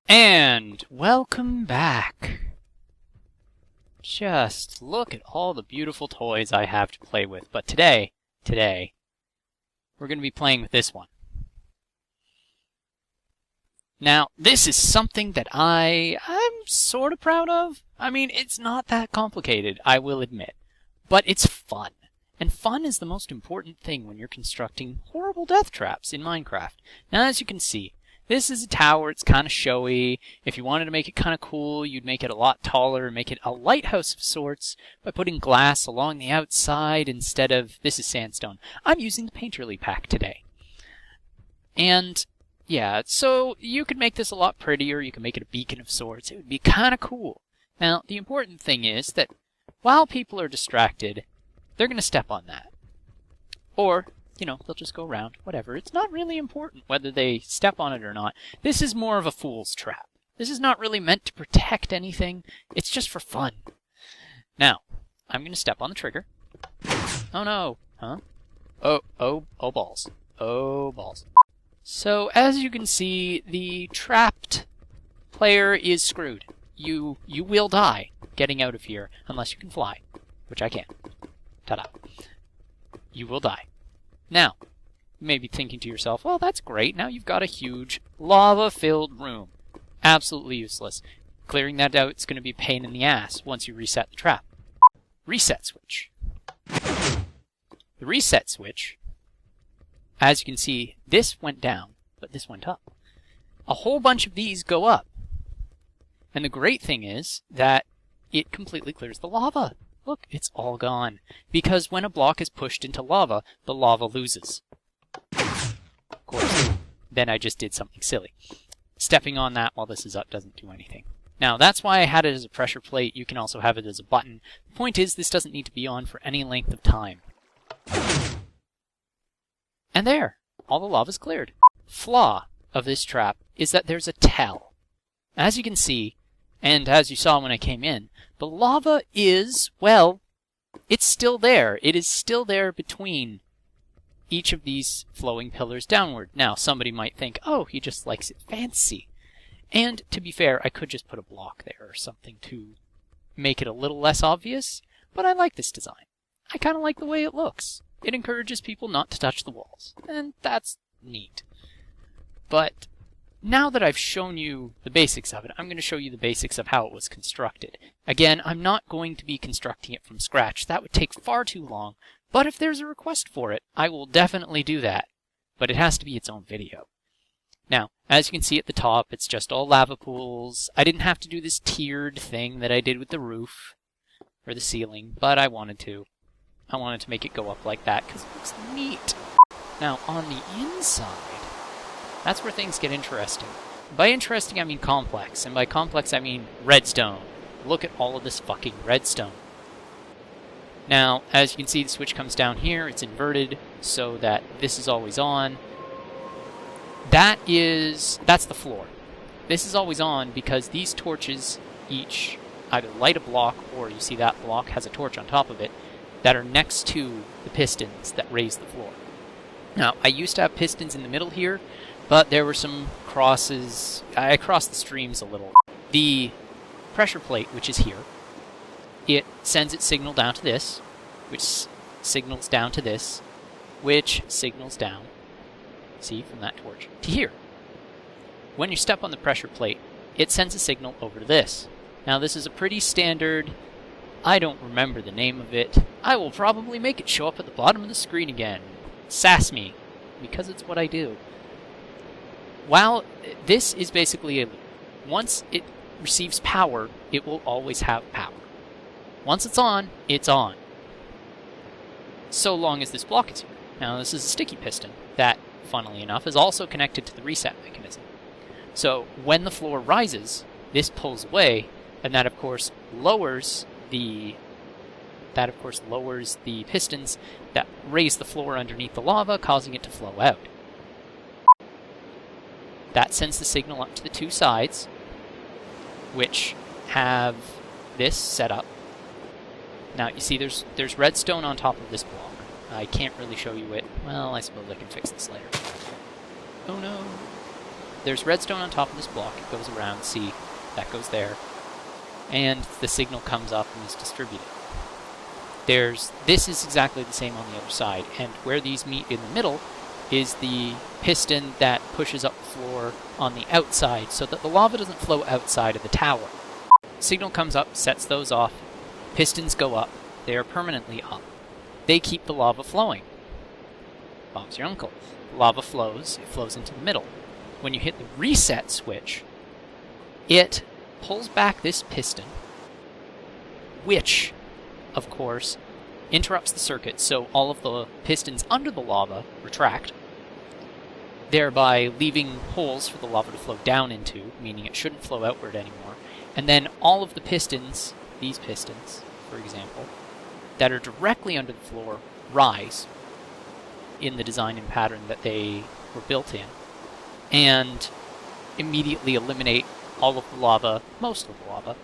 And welcome back. Just look at all the beautiful toys I have to play with. But today, we're going to be playing with this one. Now, this is something that I'm sort of proud of. I mean, it's not that complicated, I will admit. But it's fun. And fun is the most important thing when you're constructing horrible death traps in Minecraft. Now, as you can see, this is a tower. It's kind of showy. If you wanted to make it kind of cool, you'd make it a lot taller and make it a lighthouse of sorts by putting glass along the outside instead of... This is sandstone. I'm using the Painterly pack today. And, yeah, so you could make this a lot prettier. You can make it a beacon of sorts. It would be kind of cool. Now, the important thing is that while people are distracted, they're going to step on that. Or... you know, they'll just go around, whatever. It's not really important whether they step on it or not. This is more of a fool's trap. This is not really meant to protect anything. It's just for fun. Now, I'm going to step on the trigger. Oh no. Huh? Oh balls. Oh balls. So, as you can see, the trapped player is screwed. You will die getting out of here unless you can fly, which I can. Ta-da. You will die. Now, you may be thinking to yourself, well, that's great. Now you've got a huge lava-filled room. Absolutely useless. Clearing that out is going to be a pain in the ass once you reset the trap. Reset switch. The reset switch, as you can see, this went down, but this went up. A whole bunch of these go up. And the great thing is that it completely clears the lava. Look, it's all gone. Because when a block is pushed into lava, the lava loses. Of course, then I just did something silly. Stepping on that while this is up doesn't do anything. Now, that's why I had it as a pressure plate. You can also have it as a button. The point is, this doesn't need to be on for any length of time. And there, all the lava's cleared. Flaw of this trap is that there's a tell. As you can see, and as you saw when I came in, the lava is, well, it's still there. It is still there between each of these flowing pillars downward. Now, somebody might think, oh, he just likes it fancy. And, to be fair, I could just put a block there or something to make it a little less obvious, but I like this design. I kind of like the way it looks. It encourages people not to touch the walls, and that's neat. But now that I've shown you the basics of it, I'm going to show you the basics of how it was constructed. Again, I'm not going to be constructing it from scratch. That would take far too long. But if there's a request for it, I will definitely do that. But it has to be its own video. Now, as you can see at the top, it's just all lava pools. I didn't have to do this tiered thing that I did with the roof or the ceiling, but I wanted to. I wanted to make it go up like that because it looks neat. Now, on the inside, that's where things get interesting. By interesting, I mean complex. And by complex, I mean redstone. Look at all of this fucking redstone. Now, as you can see, the switch comes down here. It's inverted so that this is always on. That's the floor. This is always on because these torches each either light a block, or you see that block has a torch on top of it, that are next to the pistons that raise the floor. Now, I used to have pistons in the middle here, but there were some crosses. I crossed the streams a little. The pressure plate, which is here, it sends its signal down to this, which signals down to this, which signals down, see, from that torch, to here. When you step on the pressure plate, it sends a signal over to this. Now, this is a pretty standard... I don't remember the name of it. I will probably make it show up at the bottom of the screen again. Sass me, because it's what I do. While this is basically a loop. Once it receives power, it will always have power. Once it's on, it's on. So long as this block is here. Now, this is a sticky piston that, funnily enough, is also connected to the reset mechanism. So, when the floor rises, this pulls away, and that, of course, lowers the pistons that raise the floor underneath the lava, causing it to flow out. That sends the signal up to the two sides, which have this set up. Now, you see there's redstone on top of this block. I can't really show you it. Well, I suppose I can fix this later. Oh no. there's redstone on top of this block. It goes around, see, that goes there. And the signal comes up and is distributed. This is exactly the same on the other side, and where these meet in the middle is the piston that pushes up the floor on the outside so that the lava doesn't flow outside of the tower. Signal comes up, sets those off, pistons go up, they are permanently up. They keep the lava flowing. Bob's your uncle. The lava flows, it flows into the middle. When you hit the reset switch, it pulls back this piston, which, of course, interrupts the circuit so all of the pistons under the lava retract, thereby leaving holes for the lava to flow down into, meaning it shouldn't flow outward anymore. And then all of the pistons, these pistons, for example, that are directly under the floor rise in the design and pattern that they were built in, and immediately eliminate all of the lava, most of the lava,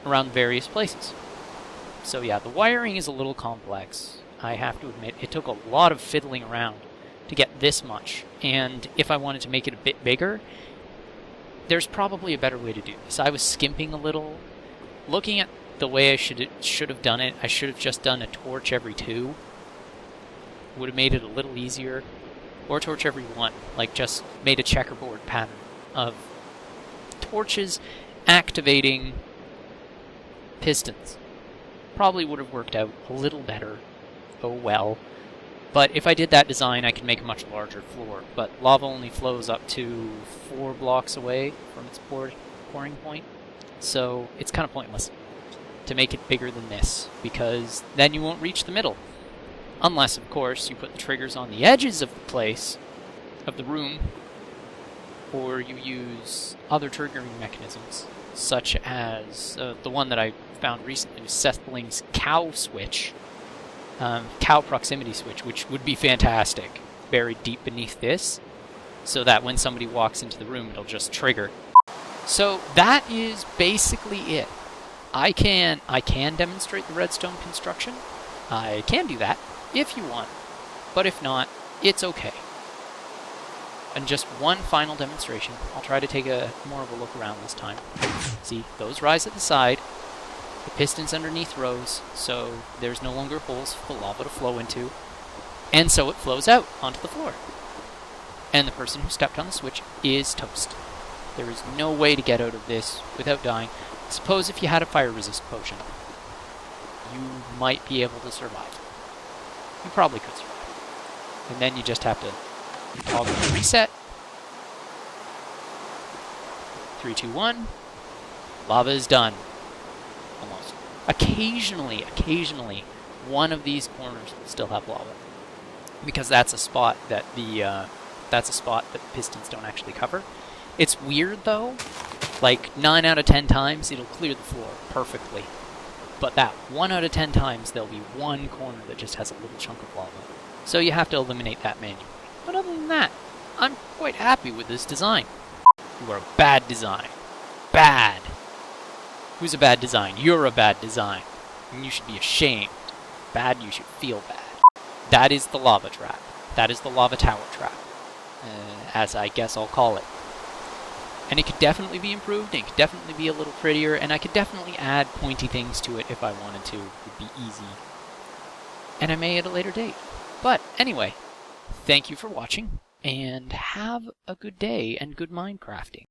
around various places. So yeah, the wiring is a little complex, I have to admit. It took a lot of fiddling around to get this much, and if I wanted to make it a bit bigger, there's probably a better way to do this. I was skimping a little. Looking at the way I should have done it, I should have just done a torch every 2. Would have made it a little easier. Or torch every 1, like just made a checkerboard pattern of torches activating pistons. Probably would have worked out a little better. Oh well. But if I did that design, I could make a much larger floor. But lava only flows up to 4 blocks away from its pouring point. So it's kind of pointless to make it bigger than this, because then you won't reach the middle. Unless, of course, you put the triggers on the edges of the place, of the room, or you use other triggering mechanisms, such as the one that I found recently was Sethling's cow switch, cow proximity switch, which would be fantastic, buried deep beneath this, so that when somebody walks into the room, it'll just trigger. So that is basically it. I can demonstrate the redstone construction. I can do that if you want, but if not, it's okay. And just one final demonstration. I'll try to take more of a look around this time. See, those rise at the side. The pistons underneath rose, so there's no longer holes for the lava to flow into, and so it flows out onto the floor. And the person who stepped on the switch is toast. There is no way to get out of this without dying. Suppose if you had a fire resist potion, you might be able to survive. You probably could survive. And then you just have to toggle the reset. 3, 2, 1. Lava is done. Almost. Occasionally, one of these corners will still have lava, because that's a spot that the pistons don't actually cover. It's weird though. Like 9 out of 10 times, it'll clear the floor perfectly. But that 1 out of 10 times, there'll be one corner that just has a little chunk of lava. So you have to eliminate that manually. But other than that, I'm quite happy with this design. You are a bad design. Bad. Who's a bad design? You're a bad design. And you should be ashamed. Bad, you should feel bad. That is the lava trap. That is the lava tower trap. As I guess I'll call it. And it could definitely be improved, it could definitely be a little prettier, and I could definitely add pointy things to it if I wanted to. It would be easy. And I may at a later date. But anyway, thank you for watching, and have a good day and good Minecrafting.